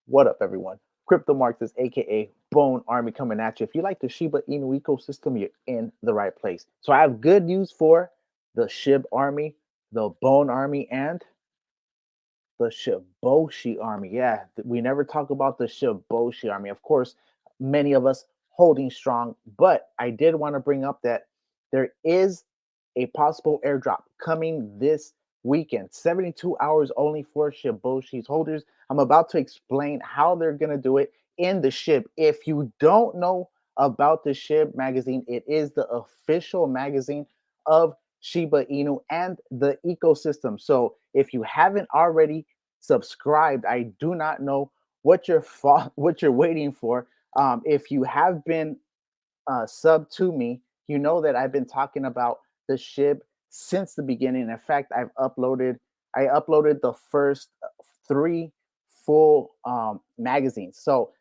What up, everyone? Crypto Marxist, aka Bone Army, coming at you. If you like the Shiba Inu ecosystem, you're in the right place. So I have good news for the Shib Army, the Bone Army, and the Shiboshi Army. Yeah, we never talk about the Shiboshi Army. Of course, many of us holding strong, but I did want to bring up that there is a possible airdrop coming this weekend, 72 hours only for Shiboshi's holders. I'm about to explain how they're going to do it in the Shib. If you don't know about the Shib magazine, it is the official magazine of Shiba Inu and the ecosystem. So if you haven't already subscribed, I do not know what what you're waiting for. If you have been sub to me, you know that I've been talking about the Shib since the beginning. In fact, I uploaded the first three full magazines. So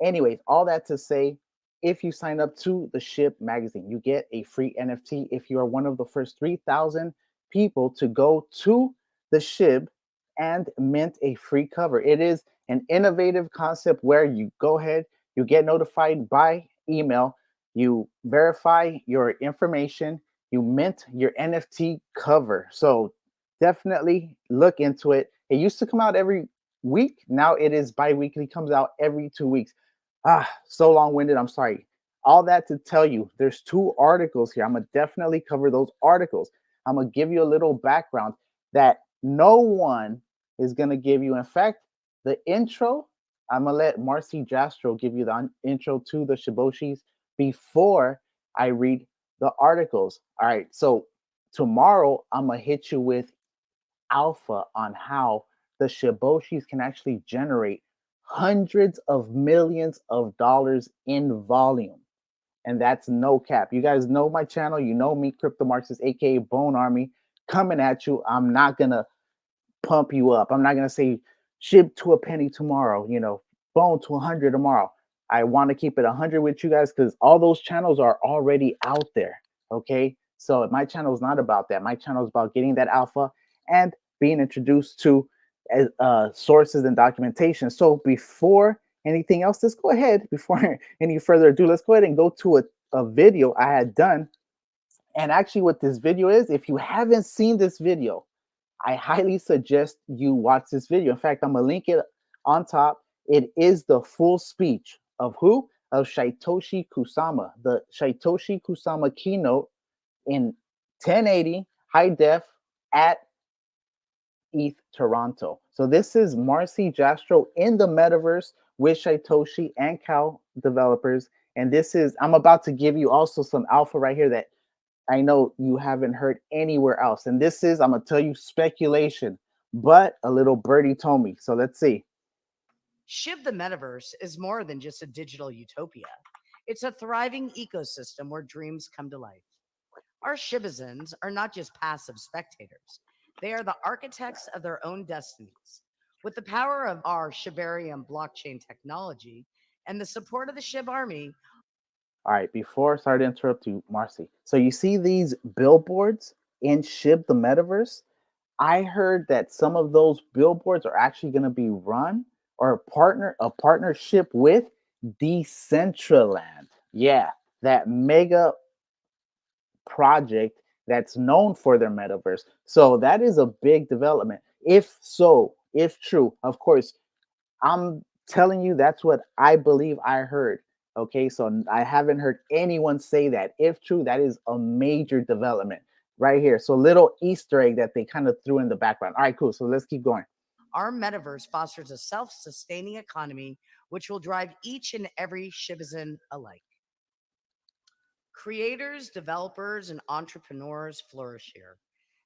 anyways, all that to say, if you sign up to the Shib magazine, you get a free NFT if you are one of the first 3,000 people to go to the Shib and mint a free cover. It is an innovative concept where you go ahead, you get notified by email, you verify your information, you mint your NFT cover. So definitely look into it. It used to come out every week. Now it is bi-weekly, comes out every 2 weeks. So long-winded. I'm sorry. All that to tell you, there's two articles here. I'm gonna definitely cover those articles. I'm gonna give you a little background that no one is gonna give you. In fact, the intro, I'm gonna let Marcy Jastro give you the intro to the Shiboshis before I read the articles. All right. So tomorrow I'm gonna hit you with alpha on how the Shiboshis can actually generate hundreds of millions of dollars in volume. And that's no cap. You guys know my channel. You know me, Crypto Marxist, aka Bone Army, coming at you. I'm not going to pump you up. I'm not going to say Shib to a penny tomorrow, Bone to 100 tomorrow. I want to keep it 100 with you guys because all those channels are already out there. Okay. So my channel is not about that. My channel is about getting that alpha and being introduced to sources and documentation. So before anything else, let's go ahead, before any further ado, let's go ahead and go to a video I had done. And actually what this video is, if you haven't seen this video, I highly suggest you watch this video. In fact, I'm gonna link it on top. It is the full speech of who? Of Satoshi Kusama, the Satoshi Kusama keynote in 1080 high def at ETH Toronto. So this is Marcy Jastro in the metaverse with Satoshi and Cal developers. And this is, I'm about to give you also some alpha right here that I know you haven't heard anywhere else. And this is, I'm going to tell you speculation, but a little birdie told me. So let's see. Shib the Metaverse is more than just a digital utopia. It's a thriving ecosystem where dreams come to life. Our Shibazins are not just passive spectators. They are the architects of their own destinies. With the power of our Shibarium blockchain technology and the support of the Shib Army. All right, before I start to interrupt you, Marcy. So you see these billboards in Shib the Metaverse? I heard that some of those billboards are actually going to be run or a partnership with Decentraland. Yeah, that mega project that's known for their metaverse. So that is a big development. If true, of course, I'm telling you that's what I believe I heard. Okay, so I haven't heard anyone say that. If true, that is a major development right here. So little Easter egg that they kind of threw in the background. All right, cool. So let's keep going. Our metaverse fosters a self-sustaining economy, which will drive each and every Shibazin alike. Creators, developers, and entrepreneurs flourish here,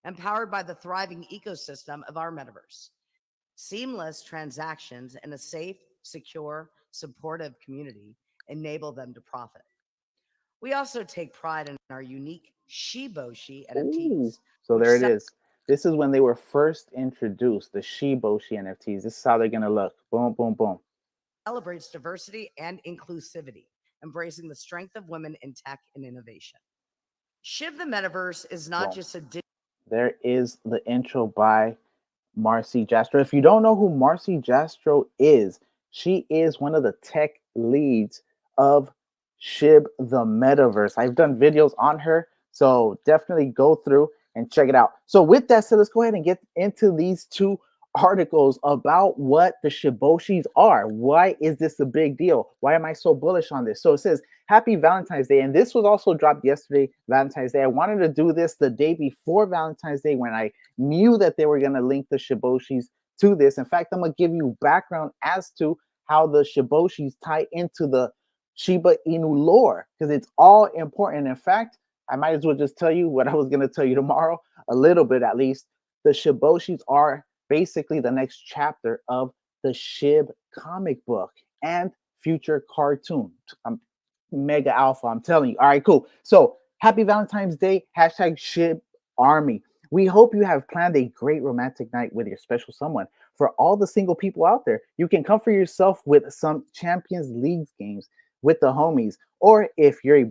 empowered by the thriving ecosystem of our metaverse. Seamless transactions and a safe, secure, supportive community enable them to profit. We also take pride in our unique Shiboshi Ooh, NFTs, so which there it is. This is when they were first introduced, the Shiboshi NFTs. This is how they're gonna look. Boom, boom, boom. celebrates diversity and inclusivity, embracing the strength of women in tech and innovation. Shiv the Metaverse is not Boom. just a There is the intro by Marcy Jastro. If you don't know who Marcy Jastro is, She is one of the tech leads of Shib the Metaverse. I've done videos on her, so definitely go through and check it out. So with that said, let's go ahead and get into these two articles about what the Shiboshis are. Why is this a big deal? Why am I so bullish on this? So it says, Happy Valentine's Day. And this was also dropped yesterday, Valentine's Day. I wanted to do this the day before Valentine's Day when I knew that they were going to link the Shiboshis to this. In fact, I'm going to give you background as to how the Shiboshis tie into the Shiba Inu lore because it's all important. In fact, I might as well just tell you what I was going to tell you tomorrow, a little bit at least. The Shiboshis are basically the next chapter of the Shib comic book and future cartoon. I'm mega alpha, I'm telling you. All right, cool. So happy Valentine's Day, hashtag Shib Army. We hope you have planned a great romantic night with your special someone. For all the single people out there, you can comfort yourself with some Champions League games with the homies. Or if you're a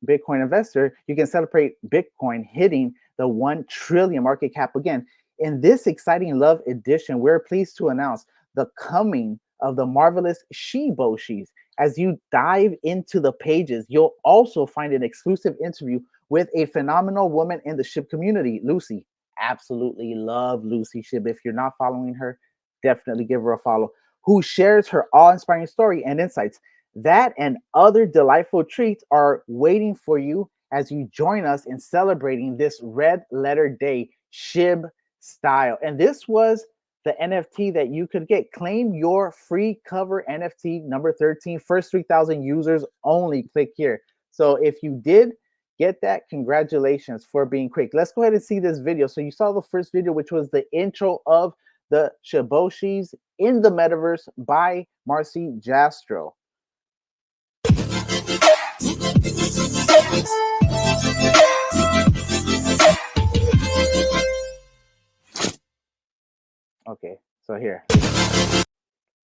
Bitcoin investor, you can celebrate Bitcoin hitting the 1 trillion market cap again. In this exciting love edition, we're pleased to announce the coming of the marvelous Shiboshis. As you dive into the pages, you'll also find an exclusive interview with a phenomenal woman in the Shib community, Lucy. Absolutely love Lucy Shib. If you're not following her, definitely give her a follow. Who shares her awe-inspiring story and insights. That and other delightful treats are waiting for you as you join us in celebrating this red letter day, Shib style. And this was the NFT that you could get. Claim your free cover NFT number 13, first 3,000 users only. Click here. So if you did get that, congratulations for being quick. Let's go ahead and see this video. So you saw the first video, which was the intro of the Shiboshis in the Metaverse by Marcy Jastro. Okay, so here,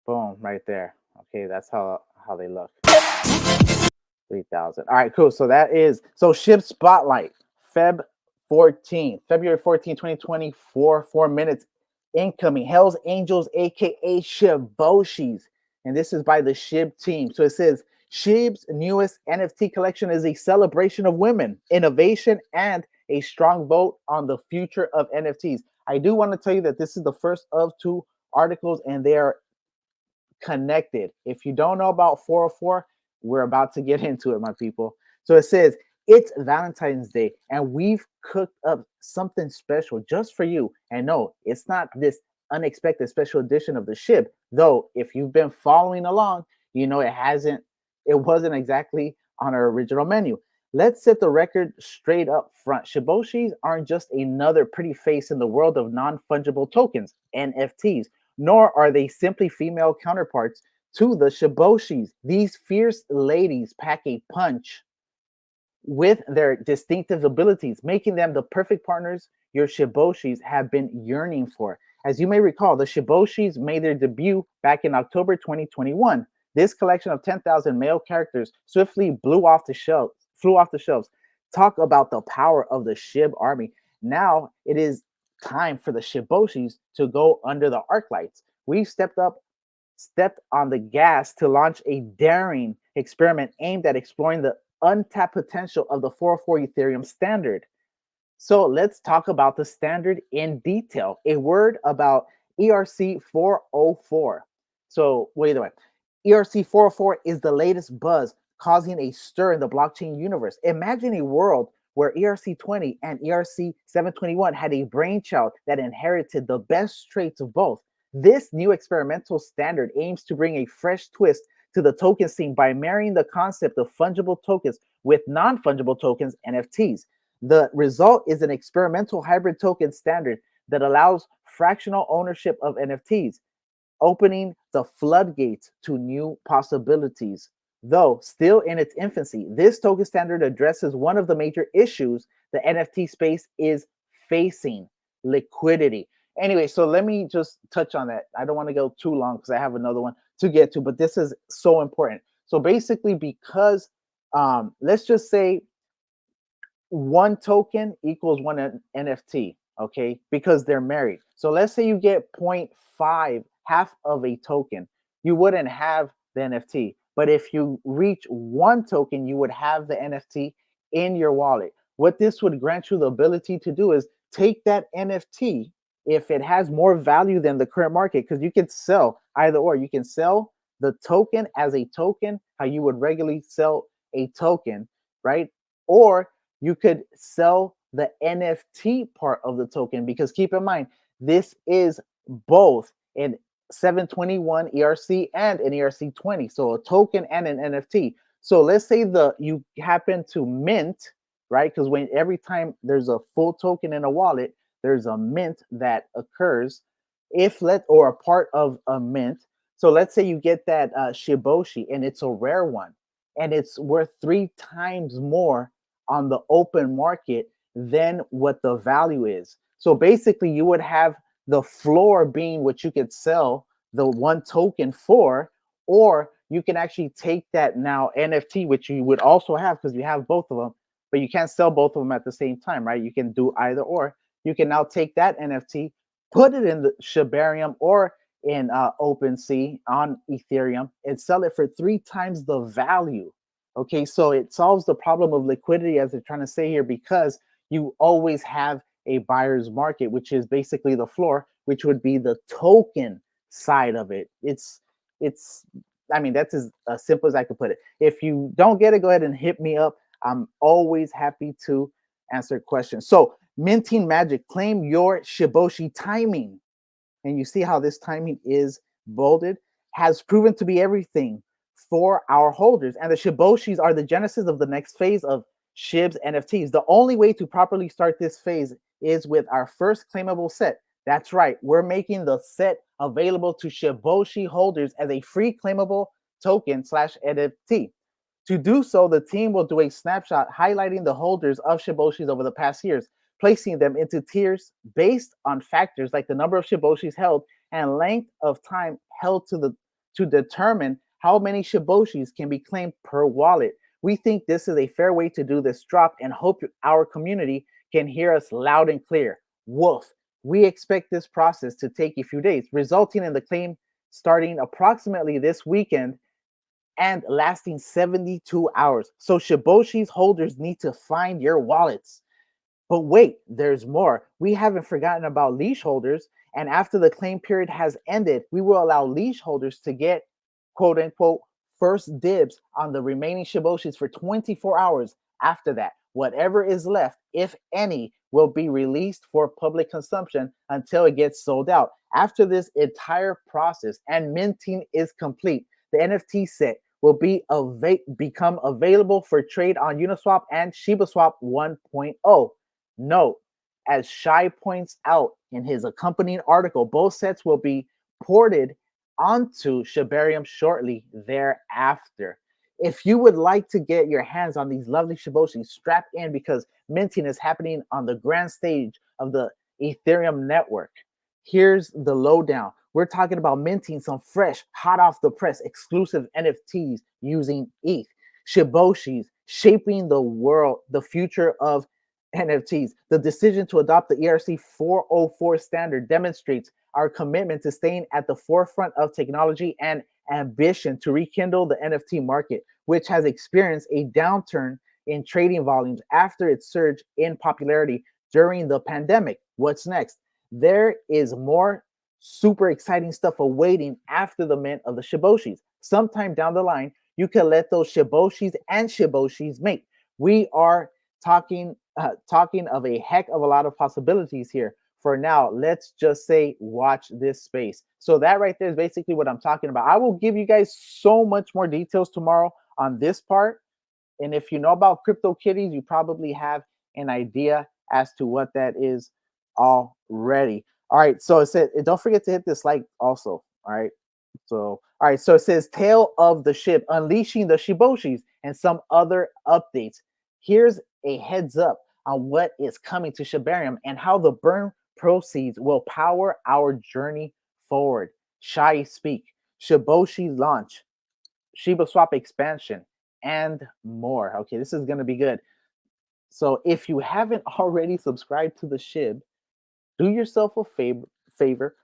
boom, right there. Okay, that's how they look. 3,000. All right, cool. So that is Shib Spotlight, February 14th, 2024, 4 minutes incoming. Hell's Angels, aka Shiboshis, and this is by the Shib team. So it says Shib's newest NFT collection is a celebration of women, innovation, and a strong vote on the future of NFTs. I do want to tell you that this is the first of 2 articles, and they are connected. If you don't know about 404, we're about to get into it, my people. So it says, it's Valentine's Day, and we've cooked up something special just for you. And no, it's not this unexpected special edition of the Shib, though if you've been following along, you know it wasn't exactly on our original menu. Let's set the record straight up front. Shiboshis aren't just another pretty face in the world of non-fungible tokens, NFTs, nor are they simply female counterparts to the Shiboshis. These fierce ladies pack a punch with their distinctive abilities, making them the perfect partners your Shiboshis have been yearning for. As you may recall, the Shiboshis made their debut back in October 2021. This collection of 10,000 male characters swiftly flew off the shelves. Talk about the power of the Shib Army. Now it is time for the Shiboshis to go under the arclights. We've stepped on the gas to launch a daring experiment aimed at exploring the untapped potential of the 404 Ethereum standard. So let's talk about the standard in detail. A word about ERC 404. So wait a minute. ERC 404 is the latest buzz causing a stir in the blockchain universe. Imagine a world where ERC 20 and ERC 721 had a brainchild that inherited the best traits of both. This new experimental standard aims to bring a fresh twist to the token scene by marrying the concept of fungible tokens with non-fungible tokens, NFTs. The result is an experimental hybrid token standard that allows fractional ownership of NFTs, opening the floodgates to new possibilities. Though still in its infancy, this token standard addresses one of the major issues the NFT space is facing: liquidity. Anyway, so let me just touch on that. I don't want to go too long because I have another one to get to, but this is so important. So basically, because let's just say 1 token equals 1 NFT, okay? Because they're married. So let's say you get 0.5, half of a token. you wouldn't have the NFT. But if you reach one token, you would have the NFT in your wallet. What this would grant you the ability to do is take that NFT if it has more value than the current market, because you can sell either or. You can sell the token as a token, how you would regularly sell a token, right? Or you could sell the NFT part of the token, because keep in mind, this is both an 721 ERC and an ERC20. So a token and an NFT. So let's say you happen to mint, right? Because when every time there's a full token in a wallet, there's a mint that occurs. If let or a part of a mint. So let's say you get that Shiboshi and it's a rare one, and it's worth 3 times more on the open market than what the value is. So basically, you would have the floor being what you could sell the one token for, or you can actually take that now NFT, which you would also have because you have both of them, but you can't sell both of them at the same time, right? You can do either or. You can now take that NFT, put it in the Shibarium or in OpenSea on Ethereum, and sell it for 3 times the value. Okay, so it solves the problem of liquidity, as they're trying to say here, because you always have a buyer's market, which is basically the floor, which would be the token side of it. It's I mean, that's as simple as I could put it. If you don't get it, go ahead and hit me up. I'm always happy to answer questions. So minting magic, claim your Shiboshi timing. And you see how this timing is bolded, has proven to be everything for our holders. And the Shiboshis are the genesis of the next phase of Shib's NFTs. The only way to properly start this phase is with our first claimable set. That's right, we're making the set available to Shiboshi holders as a free claimable token slash NFT. To do so, the team will do a snapshot highlighting the holders of Shiboshis over the past years, placing them into tiers based on factors like the number of Shiboshis held and length of time held to determine how many Shiboshis can be claimed per wallet. We think this is a fair way to do this drop and hope our community can hear us loud and clear. Wolf, we expect this process to take a few days, resulting in the claim starting approximately this weekend and lasting 72 hours. So Shiboshi's holders need to find your wallets. But wait, there's more. We haven't forgotten about leash holders. And after the claim period has ended, we will allow leash holders to get quote unquote first dibs on the remaining Shiboshis for 24 hours. After that, whatever is left, if any, will be released for public consumption until it gets sold out. After this entire process and minting is complete, the NFT set will become available for trade on Uniswap and ShibaSwap 1.0. Note, as Shai points out in his accompanying article, both sets will be ported onto Shibarium shortly thereafter. If you would like to get your hands on these lovely Shiboshis, strap in because minting is happening on the grand stage of the Ethereum network. Here's the lowdown. We're talking about minting some fresh, hot off the press, exclusive NFTs using ETH. Shiboshis shaping the world, the future of NFTs. The decision to adopt the ERC 404 standard demonstrates our commitment to staying at the forefront of technology and ambition to rekindle the NFT market, which has experienced a downturn in trading volumes after its surge in popularity during the pandemic. What's next? There is more super exciting stuff awaiting after the mint of the Shiboshis. Sometime down the line, you can let those Shiboshis and Shiboshis mate. We are talking of a heck of a lot of possibilities here. For now, let's just say watch this space. So that right there is basically what I'm talking about. I will give you guys so much more details tomorrow on this part. And if you know about CryptoKitties, you probably have an idea as to what that is already. All right, so it said, don't forget to hit this like also. All right. So, all right, so it says Tale of the Shib, Unleashing the Shiboshis, and some other updates. Here's a heads up on what is coming to Shibarium and how the burn proceeds will power our journey forward. Shai Speak, Shiboshi launch, Shiba Swap expansion, and more. Okay, this is going to be good. So if you haven't already subscribed to the Shib, do yourself a favor,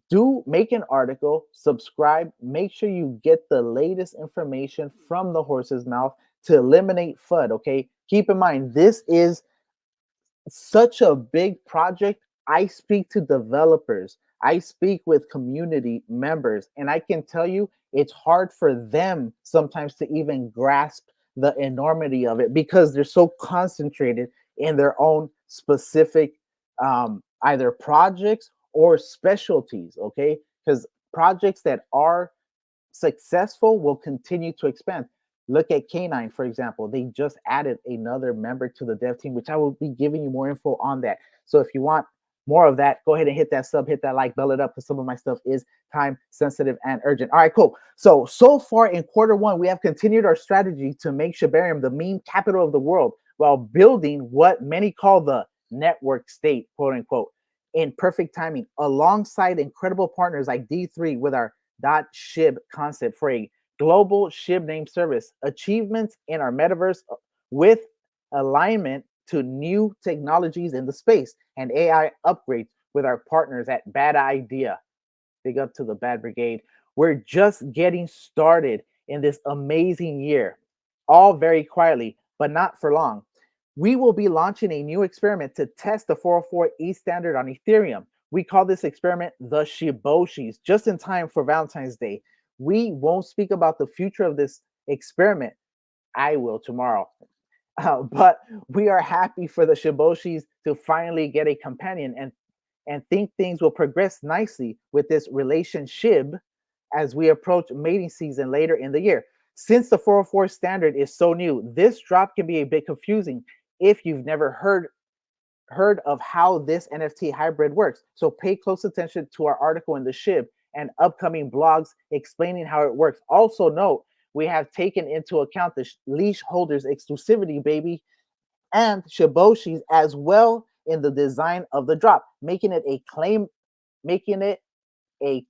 Do make an article, subscribe, make sure you get the latest information from the horse's mouth to eliminate FUD. Okay, keep in mind this is such a big project. I speak to developers, I speak with community members, and I can tell you it's hard for them sometimes to even grasp the enormity of it because they're so concentrated in their own specific either projects or specialties. Okay, because projects that are successful will continue to expand. Look at K9, for example. They just added another member to the dev team, which I will be giving you more info on that. So if you want more of that, go ahead and hit that sub, hit that like, bell it up, because some of my stuff is time sensitive and urgent. All right, cool. So far in quarter 1, we have continued our strategy to make Shibarium the meme capital of the world while building what many call the network state, quote unquote, in perfect timing, alongside incredible partners like D3 with our .shib concept for a global SHIB name service, achievements in our metaverse with alignment to new technologies in the space, and AI upgrades with our partners at Bad Idea. Big up to the Bad Brigade. We're just getting started in this amazing year, all very quietly, but not for long. We will be launching a new experiment to test the 404E standard on Ethereum. We call this experiment the Shiboshis, just in time for Valentine's Day. We won't speak about the future of this experiment. I will tomorrow. But we are happy for the Shiboshis to finally get a companion and think things will progress nicely with this relationship as we approach mating season later in the year. Since the 404 standard is so new, this drop can be a bit confusing if you've never heard of how this NFT hybrid works. So pay close attention to our article in the SHIB and upcoming blogs explaining how it works. Also note, we have taken into account the leash holders exclusivity, baby, and Shiboshis as well in the design of the drop, making it a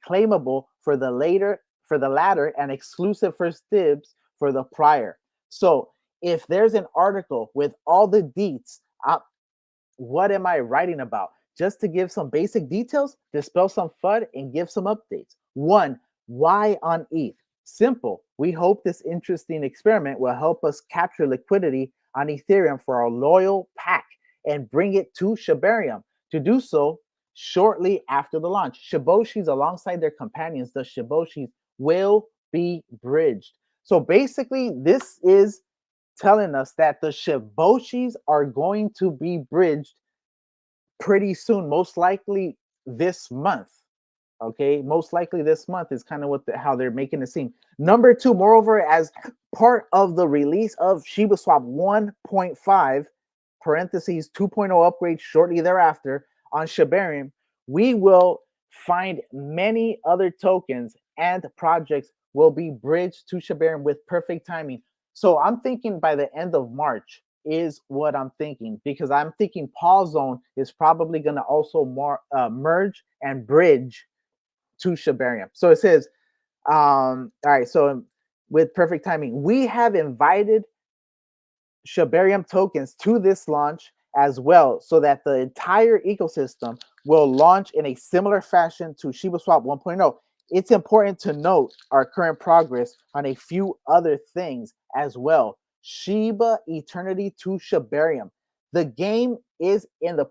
claimable for the latter and exclusive first dibs for the prior. So if there's an article with all the deets, what am I writing about? Just to give some basic details, dispel some FUD, and give some updates. 1, why on ETH? Simple. We hope this interesting experiment will help us capture liquidity on Ethereum for our loyal pack and bring it to Shibarium. To do so, shortly after the launch, Shiboshis alongside their companions, the Shiboshis, will be bridged. So basically, this is telling us that the Shiboshis are going to be bridged pretty soon, most likely this month. Okay, most likely this month is kind of how they're making it seem. Number 2, moreover, as part of the release of Shiba Swap 1.5 parentheses 2.0 upgrade shortly thereafter on Shibarium, we will find many other tokens and projects will be bridged to Shibarium with perfect timing. So I'm thinking by the end of March is what I'm thinking, because I'm thinking Paul Zone is probably going to also merge and bridge to Shibarium. So it says, all right, so with perfect timing, we have invited Shibarium tokens to this launch as well, so that the entire ecosystem will launch in a similar fashion to Shiba Swap 1.0. It's important to note our current progress on a few other things as well. Shiba Eternity to Shibarium. The game is in the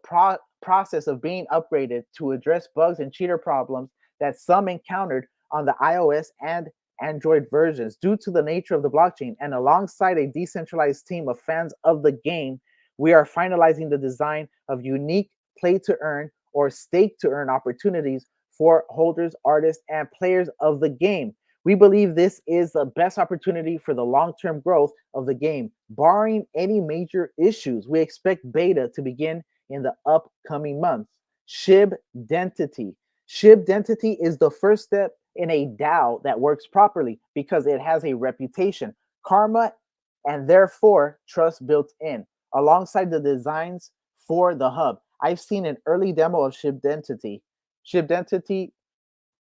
process of being upgraded to address bugs and cheater problems that some encountered on the iOS and Android versions due to the nature of the blockchain. And alongside a decentralized team of fans of the game, we are finalizing the design of unique play to earn or stake to earn opportunities for holders, artists, and players of the game. We believe this is the best opportunity for the long-term growth of the game. Barring any major issues, we expect beta to begin in the upcoming months. Shib Dentity. Shib Dentity is the first step in a DAO that works properly because it has a reputation, karma, and therefore trust built in, alongside the designs for the hub. I've seen an early demo of Shib Dentity. Shib Dentity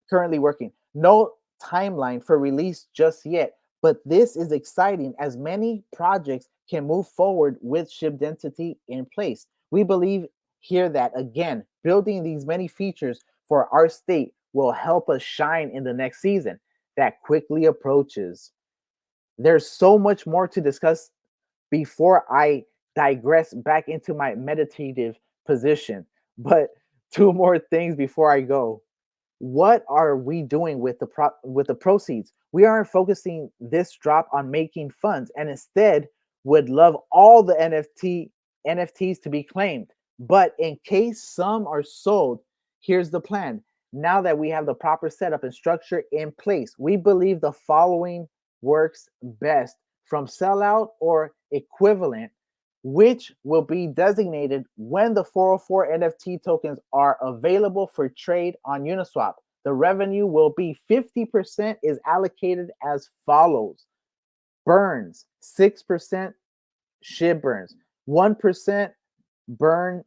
currently working. No timeline for release just yet, but this is exciting as many projects can move forward with Shib Dentity in place. We believe here that, again, building these many features for our state will help us shine in the next season that quickly approaches. There's so much more to discuss before I digress back into my meditative position. But two more things before I go. What are we doing with with the proceeds? We aren't focusing this drop on making funds, and instead would love all the NFTs to be claimed. But in case some are sold, here's the plan. Now that we have the proper setup and structure in place, we believe the following works best: from sellout or equivalent, which will be designated when the 404 NFT tokens are available for trade on Uniswap. The revenue will be 50% is allocated as follows: burns, 6% Shib burns, 1% burn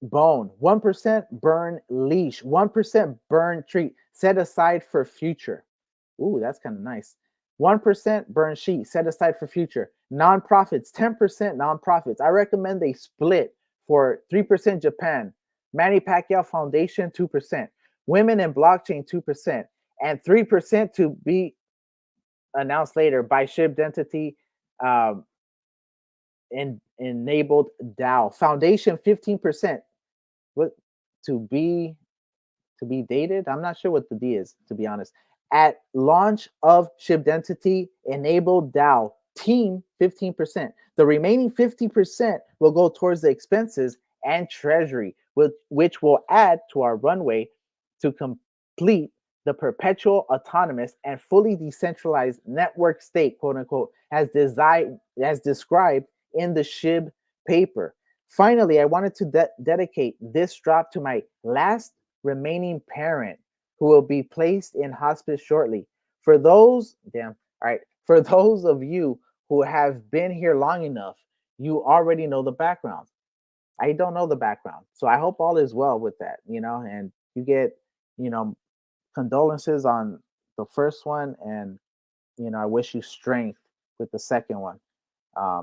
bone, 1% burn leash, 1% burn treat, set aside for future. Ooh, that's kind of nice. 1% burn sheet, set aside for future. Nonprofits, 10% nonprofits. I recommend they split for 3% Japan. Manny Pacquiao Foundation, 2%. Women in blockchain, 2%. And 3% to be announced later by Shib Identity enabled DAO. Foundation, 15%. What to be to be dated? I'm not sure what the D is, to be honest. At launch of Shibdentity, enabled DAO team 15%. The remaining 50% will go towards the expenses and treasury, which will add to our runway to complete the perpetual autonomous and fully decentralized network state, quote unquote, as described in the Shib paper. Finally, I wanted to dedicate this drop to my last remaining parent who will be placed in hospice shortly. For those, all right, for those of you who have been here long enough, you already know the background. I don't know the background. So I hope all is well with that, and you get, you know, condolences on the first one, and I wish you strength with the second one,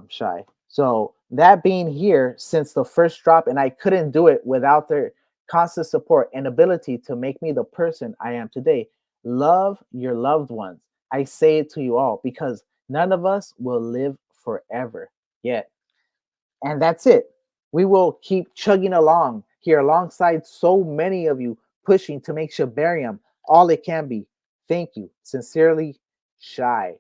Shy. So that being here since the first drop, and I couldn't do it without their constant support and ability to make me the person I am today. Love your loved ones. I say it to you all because none of us will live forever yet. And that's it. We will keep chugging along here alongside so many of you pushing to make Shibarium all it can be. Thank you. Sincerely, Shy.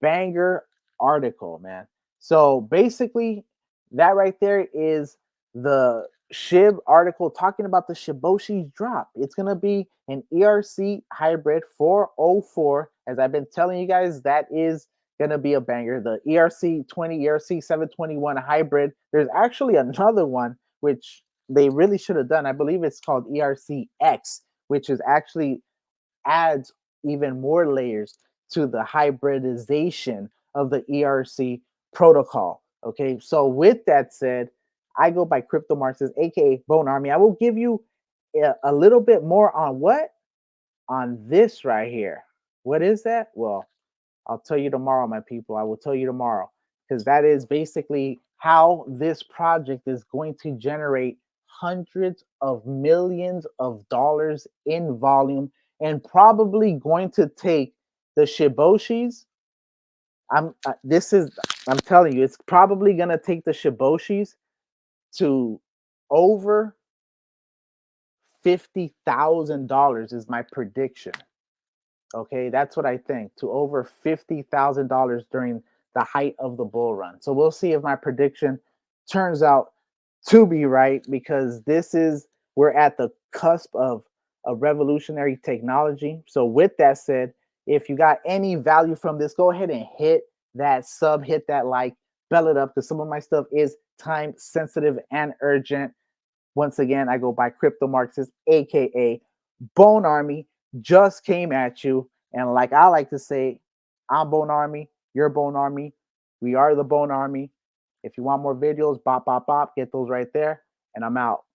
Banger article, man. So basically, that right there is the Shib article talking about the Shiboshis drop. It's going to be an ERC hybrid 404. As I've been telling you guys, that is going to be a banger. The ERC 20, ERC 721 hybrid. There's actually another one, which they really should have done. I believe it's called ERC X, which is actually adds even more layers to the hybridization of the ERC protocol. Okay, so with that said, I go by Crypto Marxist, aka Bone Army. I will give you a little bit more on what? On this right here. What is that? Well, I'll tell you tomorrow, my people. I will tell you tomorrow because that is basically how this project is going to generate hundreds of millions of dollars in volume and probably going to take the Shiboshis. I'm telling you, it's probably going to take the Shiboshis to over $50,000 is my prediction. Okay, that's what I think, to over $50,000 during the height of the bull run. So we'll see if my prediction turns out to be right because we're at the cusp of a revolutionary technology. So with that said, if you got any value from this, go ahead and hit that sub, hit that like, bell it up because some of my stuff is time sensitive and urgent. Once again, I go by Crypto Marxist, aka Bone Army, just came at you. And like I like to say, I'm Bone Army, you're Bone Army, we are the Bone Army. If you want more videos, bop, bop, bop, get those right there. And I'm out.